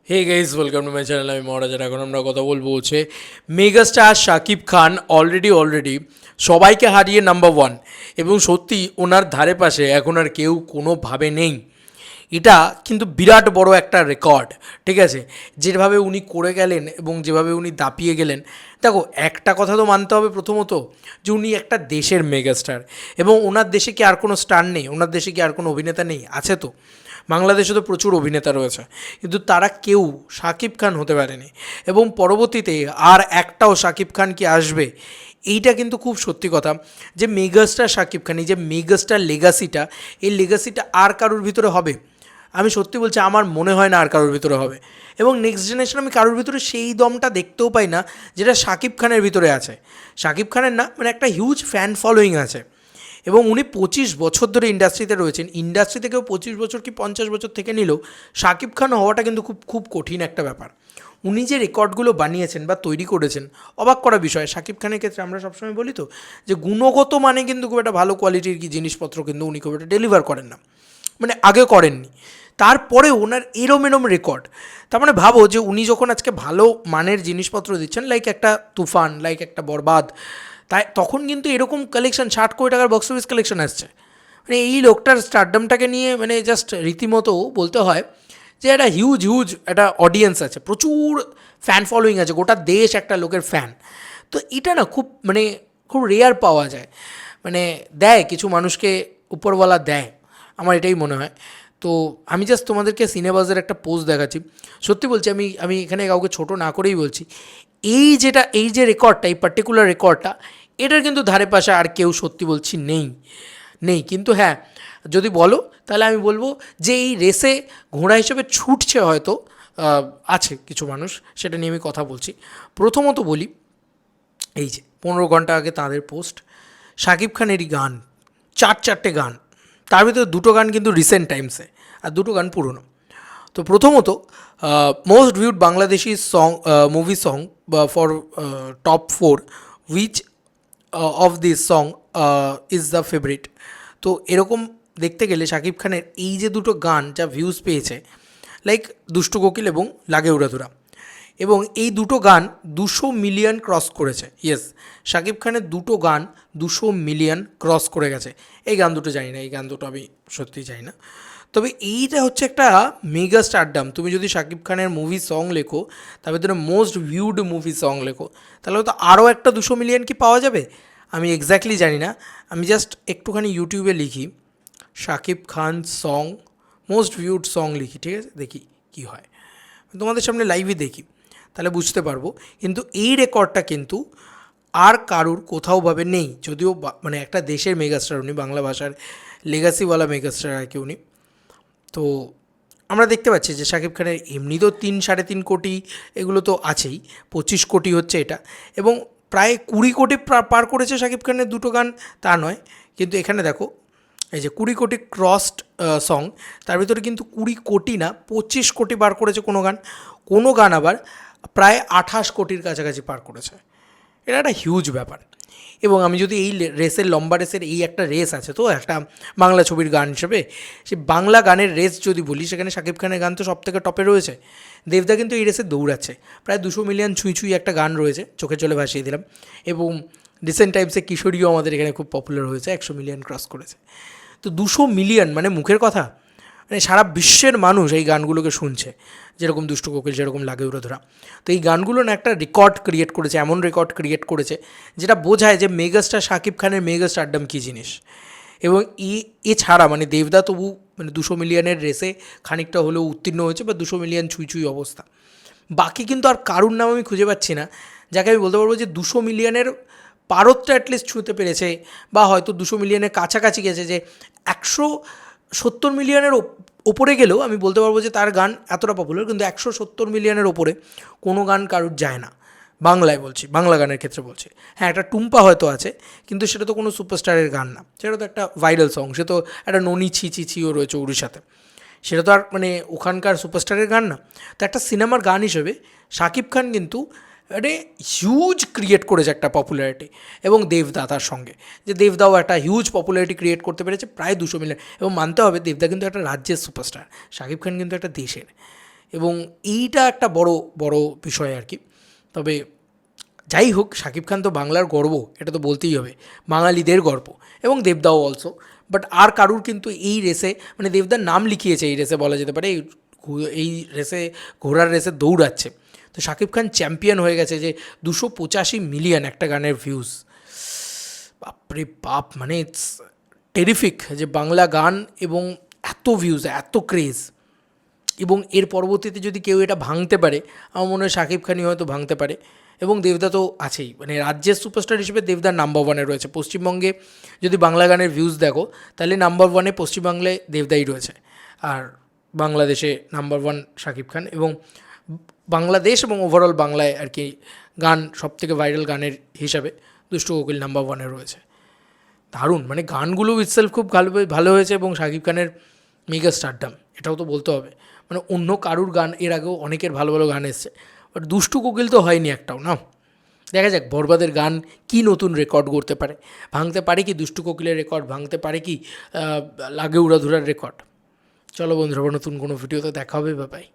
Hey guys welcome to my channel. আমি মহারাজার। এখন আমরা কথা বলবো হচ্ছে মেগাস্টার শাকিব খান অলরেডি সবাইকে হারিয়ে নাম্বার ওয়ান, এবং সত্যি ওনার ধারে পাশে এখন আর কেউ কোনোভাবে নেই। এটা কিন্তু বিরাট বড় একটা রেকর্ড, ঠিক আছে? যেভাবে উনি করে গেলেন এবং যেভাবে উনি দাপিয়ে গেলেন, দেখো একটা কথা তো মানতে হবে প্রথমত, যে উনি একটা দেশের মেগাস্টার, এবং ওনার দেশে কি আর কোনো স্টার নেই? ওনার দেশে কি আর কোনো অভিনেতা নেই? আছে তো। বাংলাদেশে তো প্রচুর অভিনেতা রয়েছে, কিন্তু তারা কেউ শাকিব খান হতে পারেনি। এবং পরবর্তীতে আর একটাও শাকিব খান কি আসবে? এইটা কিন্তু খুব সত্যি কথা, যে মেগাস্টার শাকিব খান, এই যে মেগাস্টার লেগাসিটা, এই লেগাসিটা আর কারোর ভিতরে হবে? আমি সত্যি বলছি, আমার মনে হয় না আর কারোর ভিতরে হবে। এবং নেক্সট জেনারেশন আমি কারোর ভিতরে সেই দমটা দেখতেও পাই না যেটা শাকিব খানের ভিতরে আছে। শাকিব খানের না মানে একটা হিউজ ফ্যান ফলোয়িং আছে, এবং উনি 25 বছর ধরে ইন্ডাস্ট্রিতে রয়েছেন। ইন্ডাস্ট্রি থেকেও 25 বছর কি 50 বছর থেকে নিলেও শাকিব খান হওয়াটা কিন্তু খুব খুব কঠিন একটা ব্যাপার। উনি যে রেকর্ডগুলো বানিয়েছেন বা তৈরি করেছেন, অবাক করা বিষয়। শাকিব খানের ক্ষেত্রে আমরা সবসময় বলি তো, যে গুণগত মানে কিন্তু খুব একটা ভালো কোয়ালিটির কি জিনিসপত্র কিন্তু উনি খুব একটা ডেলিভার করেন না, মানে আগে করেননি। তারপরে ওনার এরম রেকর্ড, তার মানে ভাবো যে উনি যখন আজকে ভালো মানের জিনিসপত্র দিচ্ছেন, লাইক একটা তুফান, লাইক একটা বরবাদ, তাই তখন কিন্তু এরকম কালেকশন 60 কোটি টাকার বক্স অফিস কালেকশন আসছে। মানে এই লোকটার স্টারডামটাকে নিয়ে মানে জাস্ট রীতিমতো বলতে হয় যে একটা হিউজ একটা অডিয়েন্স আছে, প্রচুর ফ্যান ফলোয়িং আছে, গোটা দেশ একটা লোকের ফ্যান। তো এটা না খুব মানে খুব রেয়ার পাওয়া যায়। মানে দেয় কিছু মানুষকে, উপরওয়ালা দেয়, আমার এটাই মনে হয়। তো আমি জাস্ট তোমাদেরকে সিনেবাজের একটা পোস্ট দেখাচ্ছি। সত্যি বলছি, আমি আমি এখানে কাউকে ছোট না করেই বলছি, এই যে রেকর্ডটা, এই পার্টিকুলার রেকর্ডটা, এটার কিন্তু ধারে পাশে আর কেউ সত্যি বলছি নেই। নেই কিন্তু হ্যাঁ, যদি বলো তাহলে আমি বলবো যে এই রেসে ঘোড়া হিসেবে ছুটছে হয়তো আছে কিছু মানুষ, সেটা নিয়ে আমি কথা বলছি। প্রথমত বলি, এই যে 15 ঘন্টা আগে তাদের পোস্ট, শাকিব খানেরই গান, চারটে গান, তার ভিতরে দুটো গান কিন্তু রিসেন্ট টাইমসে, আর দুটো গান পুরনো। তো প্রথমত, most viewed Bangladeshi song, movie song for top 4, which of this song is the favourite. তো এরকম দেখতে গেলে শাকিব খানের এই যে দুটো গান যা ভিউজ পেয়েছে, লাইক দুষ্টু কোকিল এবং লাগে উড়াধুরা, এবং এই দুটো গান 200 মিলিয়ন ক্রস করেছে। ইয়েস, শাকিব খানের দুটো গান 200 মিলিয়ন ক্রস করে গেছে। এই গান দুটো জানি না, এই গান দুটো আমি সত্যিই জানি না। তবে এইটা হচ্ছে একটা মেগা স্টারডাম। তুমি যদি শাকিব খানের মুভি সং লেখো, তার ভিতরে মোস্ট ভিউড মুভি সং লেখো, তাহলে হয়তো আরও একটা 200 মিলিয়ন কি পাওয়া যাবে, আমি এক্স্যাক্টলি জানি না। আমি জাস্ট একটুখানি ইউটিউবে লিখি Shakib Khan song, most viewed song লিখি, ঠিক আছে, দেখি কি হয়। তোমাদের সামনে লাইভই দেখি, তাহলে বুঝতে পারবো। কিন্তু এই রেকর্ডটা কিন্তু আর কারুর কোথাওভাবে নেই। যদিও মানে একটা দেশের মেগাস্টার উনি, বাংলা ভাষার লেগাসিওয়ালা মেগাস্টার আর কি উনি। তো আমরা দেখতে পাচ্ছি যে শাকিব খানের এমনি তো 3-3.5 কোটি এগুলো তো আছেই, 25 কোটি হচ্ছে এটা, এবং প্রায় 20 কোটি পার করেছে শাকিব খানের দুটো গান, তা নয়। কিন্তু এখানে দেখো, এই যে 20 কোটি ক্রসড সং, তার ভিতরে কিন্তু 20 কোটি না, 25 কোটি পার করেছে কোনো গান আবার প্রায় 28 কোটির কাছাকাছি পার করেছে। এটা একটা হিউজ ব্যাপার। এবং আমি যদি এই রেসের, লম্বা রেসের, এই একটা রেস আছে তো একটা বাংলা ছবির গান হিসেবে, সেই বাংলা গানের রেস যদি বলি, সেখানে শাকিব খানের গান তো সব থেকে টপে রয়েছে। দেবদা কিন্তু এই রেসে দৌড়াচ্ছে, প্রায় 200 মিলিয়ন ছুঁই একটা গান রয়েছে, চোখে চলে ভাসিয়ে দিলাম। এবং রিসেন্ট টাইমসে কিশোরীও আমাদের এখানে খুব পপুলার হয়েছে, 100 মিলিয়ন ক্রস করেছে। তো 200 মিলিয়ন মানে মুখের কথা, মানে সারা বিশ্বের মানুষ এই গানগুলোকে শুনছে, যেরকম দুষ্টু কোকিল, যেরকম লাগে উড়োধরা। তো এই গানগুলো না একটা রেকর্ড ক্রিয়েট করেছে, এমন রেকর্ড ক্রিয়েট করেছে যেটা বোঝায় যে মেগাস্টার শাকিব খানের মেগাস্টারডাম কী জিনিস। এবং এছাড়া মানে দেবদা তবু মানে 200 মিলিয়নের রেসে খানিকটা হলেও উত্তীর্ণ হয়েছে, বা 200 মিলিয়ন ছুঁই অবস্থা। বাকি কিন্তু আর কারুর নাম আমি খুঁজে পাচ্ছি না যাকে আমি বলতে পারবো যে 200 মিলিয়নের পারতটা অ্যাটলিস্ট ছুঁতে পেরেছে, বা হয়তো 200 মিলিয়নের কাছাকাছি গেছে। যে 170 মিলিয়নের ওপরে গেলেও আমি বলতে পারবো যে তার গান এতটা পপুলার, কিন্তু 170 মিলিয়নের ওপরে কোনো গান কারুর যায় না, বাংলায় বলছি, বাংলা গানের ক্ষেত্রে বলছি। হ্যাঁ, একটা টুম্পা হয়তো আছে, কিন্তু সেটা তো কোনো সুপারস্টারের গান না, সেটা তো একটা ভাইরাল সং, সে তো একটা ননি ছি ছি ছিও রয়েছে উড়িষ্যাতে, সেটা তো আর মানে ওখানকার সুপারস্টারের গান না। তো একটা সিনেমার গান হিসেবে শাকিব খান কিন্তু মানে হিউজ ক্রিয়েট করেছে একটা পপুলারিটি, এবং দেবদা তার সঙ্গে, যে দেবদাও একটা হিউজ পপুলারিটি ক্রিয়েট করতে পেরেছে, প্রায় 200 মিলিয়ন। এবং মানতে হবে দেবদা কিন্তু একটা রাজ্যের সুপারস্টার, শাকিব খান কিন্তু একটা দেশের। এবং এইটা একটা বড় বড় বিষয় আর কি। তবে যাই হোক, শাকিব খান তো বাংলার গর্ব, এটা তো বলতেই হবে, বাঙালিদের গর্ব, এবং দেবদাও অলসো। বাট আর কারুর কিন্তু এই রেসে, মানে দেবদার নাম লিখিয়েছে এই রেসে বলা যেতে পারে, এই রেসে, ঘোড়ার রেসে দৌড়াচ্ছে। তো শাকিব খান চ্যাম্পিয়ন হয়ে গেছে, যে 285 মিলিয়ন একটা গানের ভিউজ। বাপরে বাপ, মানে ইটস টেরিফিক যে বাংলা গান এবং এত ভিউজ, এত ক্রেজ। এবং এর পরবর্তীতে যদি কেউ এটা ভাঙতে পারে, আমার মনে হয় শাকিব খানই হয়তো ভাঙতে পারে। এবং দেবদা তো আছেই, মানে রাজ্যের সুপারস্টার হিসেবে দেবদার নাম্বার ওয়ানে রয়েছে। পশ্চিমবঙ্গে যদি বাংলা গানের ভিউজ দেখো, তাহলে নাম্বার ওয়ানে পশ্চিমবাংলায় দেবদাই রয়েছে, আর বাংলাদেশে নাম্বার ওয়ান শাকিব খান। এবং বাংলাদেশ এবং ওভারঅল বাংলায় আর কি গান, সবথেকে ভাইরাল গানের হিসাবে দুষ্টু কোকিল নাম্বার ওয়ানে রয়েছে। দারুণ, মানে গানগুলো ইটসেলফ খুব ভালো ভালো হয়েছে, এবং শাকিব খানের মেগা স্টারডাম, এটাও তো বলতে হবে। মানে অন্য কারুর গান, এর আগেও অনেকের ভালো ভালো গান এসছে, বাট দুষ্টু কোকিল তো হয়নি একটাও না। দেখা যাক বরবাদের গান কি নতুন রেকর্ড করতে পারে, ভাঙতে পারে কি দুষ্টু কোকিলের রেকর্ড, ভাঙতে পারে কি লাগে উড়াধুরার রেকর্ড। চলো বন্ধুরা, নতুন কোনো ভিডিওতে দেখা হবে, বাই।